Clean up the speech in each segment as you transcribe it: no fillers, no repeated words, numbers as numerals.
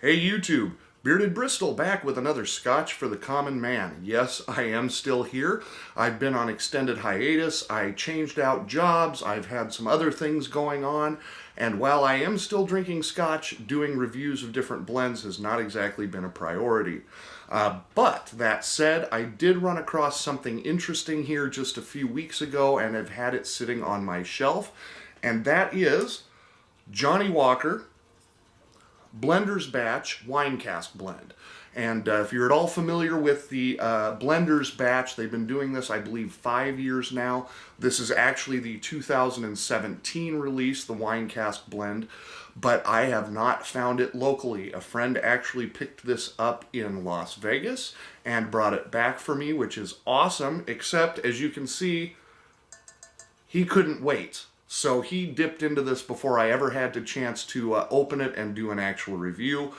Hey YouTube, Bearded Bristol back with another Scotch for the common man. Yes, I am still here. I've been on extended hiatus. I changed out jobs. I've had some other things going on. And while I am still drinking Scotch, doing reviews of different blends has not exactly been a priority. But that said, I did run across something interesting here just a few weeks ago and have had it sitting on my shelf. And that is Johnnie Walker Blender's Batch Wine Cask Blend. And if you're at all familiar with the Blender's Batch, they've been doing this, I believe, 5 years now. This is actually the 2017 release, the Wine Cask Blend, but I have not found it locally. A friend actually picked this up in Las Vegas and brought it back for me, which is awesome, except, as you can see, he couldn't wait. So he dipped into this before I ever had the chance to open it and do an actual review.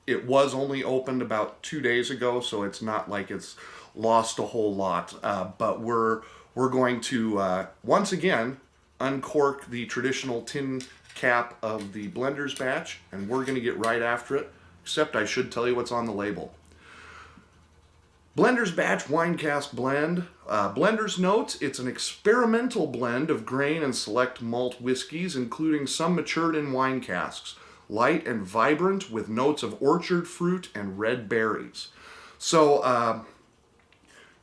It was only opened about 2 days ago, so it's not like it's lost a whole lot. But we're going to, once again, uncork the traditional tin cap of the Blender's Batch, and we're going to get right after it, except I should tell you what's on the label. Blender's Batch Wine Cask Blend. Blender's notes, it's an experimental blend of grain and select malt whiskeys, including some matured in wine casks. Light and vibrant with notes of orchard fruit and red berries. So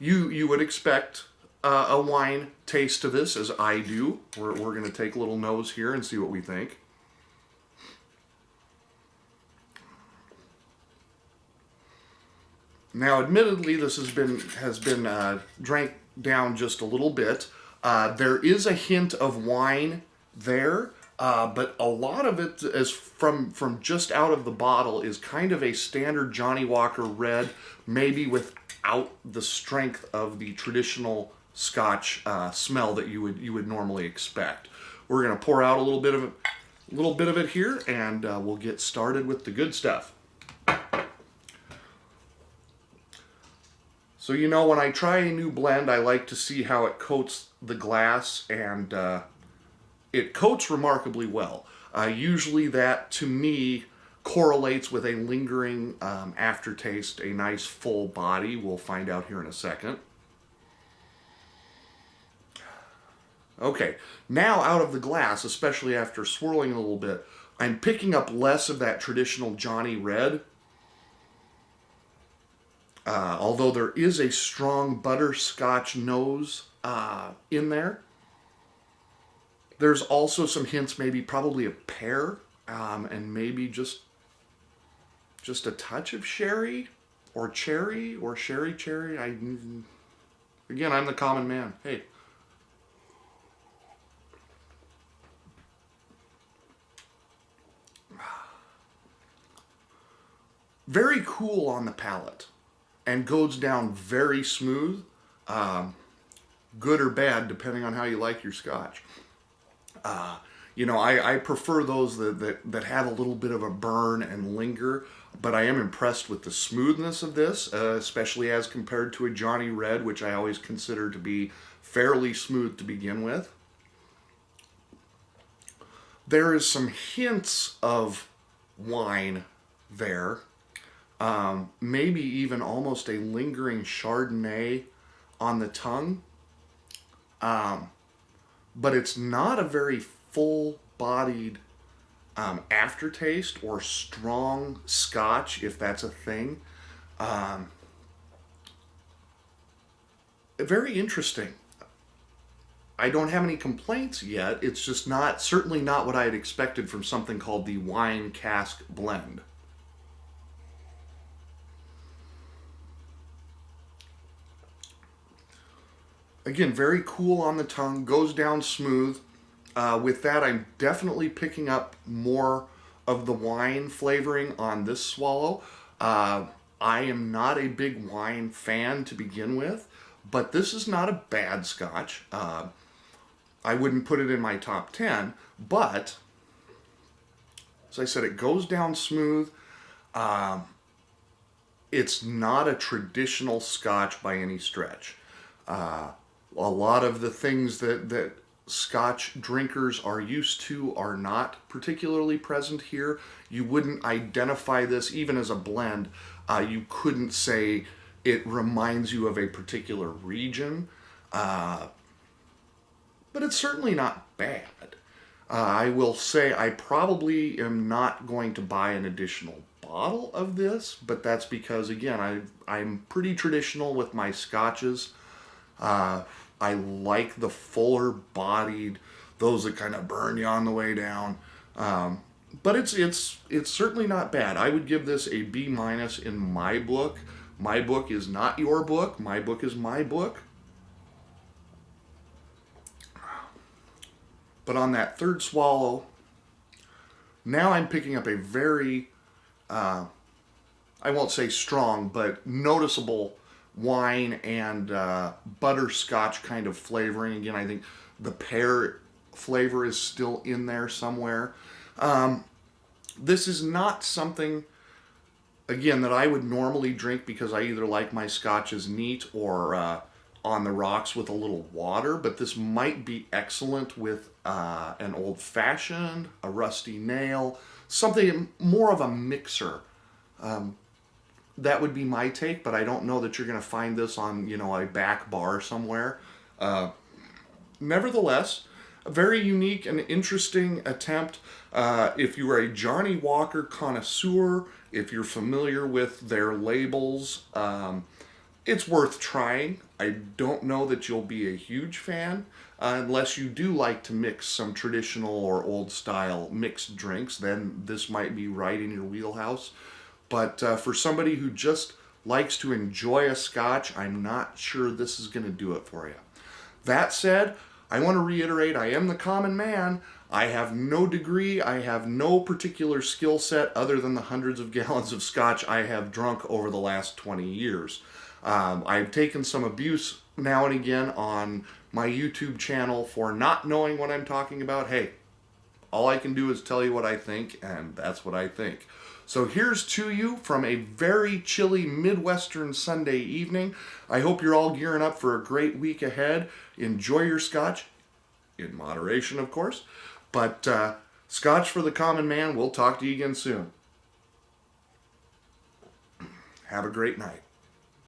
you would expect a wine taste to this, as I do. We're going to take a little nose here and see what we think. Now, admittedly, this has been drank down just a little bit. There is a hint of wine there, but a lot of it is from just out of the bottle is kind of a standard Johnnie Walker Red, maybe without the strength of the traditional Scotch smell that you would normally expect. We're going to pour out a little bit of it here, and we'll get started with the good stuff. So, you know, when I try a new blend, I like to see how it coats the glass, and it coats remarkably well. Usually that, to me, correlates with a lingering aftertaste, a nice full body. We'll find out here in a second. Okay, now out of the glass, especially after swirling a little bit, I'm picking up less of that traditional Johnnie Red. Although there is a strong butterscotch nose in there. There's also some hints, maybe probably of pear, and maybe just a touch of sherry or cherry or sherry. Again, I'm the common man. Hey. Very cool on the palate. And goes down very smooth, good or bad, depending on how you like your Scotch. You know, I prefer those that have a little bit of a burn and linger, but I am impressed with the smoothness of this, especially as compared to a Johnnie Red, which I always consider to be fairly smooth to begin with. There is some hints of wine there. Maybe even almost a lingering Chardonnay on the tongue. But it's not a very full-bodied aftertaste or strong Scotch, if that's a thing. Very interesting. I don't have any complaints yet. It's just certainly not what I had expected from something called the Wine Cask Blend. Again, very cool on the tongue, goes down smooth. With that, I'm definitely picking up more of the wine flavoring on this swallow. I am not a big wine fan to begin with, but this is not a bad Scotch. I wouldn't put it in my top 10, but, as I said, it goes down smooth. It's not a traditional Scotch by any stretch. A lot of the things that Scotch drinkers are used to are not particularly present here. You wouldn't identify this even as a blend. You couldn't say it reminds you of a particular region, but it's certainly not bad. I will say I probably am not going to buy an additional bottle of this, but that's because, again, I'm pretty traditional with my scotches. I like the fuller bodied, those that kind of burn you on the way down. But it's certainly not bad. I would give this a B minus in my book. My book is not your book. My book is my book. But on that third swallow, now I'm picking up a very, I won't say strong, but noticeable wine and butterscotch kind of flavoring. Again, I think the pear flavor is still in there somewhere. This is not something, again, that I would normally drink because I either like my scotches neat or on the rocks with a little water, but this might be excellent with an old fashioned, a rusty nail, something more of a mixer. That would be my take, but I don't know that you're going to find this on, a back bar somewhere. Nevertheless, a very unique and interesting attempt. If you are a Johnnie Walker connoisseur, if you're familiar with their labels, it's worth trying. I don't know that you'll be a huge fan unless you do like to mix some traditional or old style mixed drinks. Then this might be right in your wheelhouse. But for somebody who just likes to enjoy a scotch, I'm not sure this is going to do it for you. That said, I want to reiterate, I am the common man. I have no degree. I have no particular skill set other than the hundreds of gallons of scotch I have drunk over the last 20 years. I've taken some abuse now and again on my YouTube channel for not knowing what I'm talking about. Hey, all I can do is tell you what I think, and that's what I think. So here's to you from a very chilly Midwestern Sunday evening. I hope you're all gearing up for a great week ahead. Enjoy your scotch, in moderation, of course. But scotch for the common man. We'll talk to you again soon. Have a great night.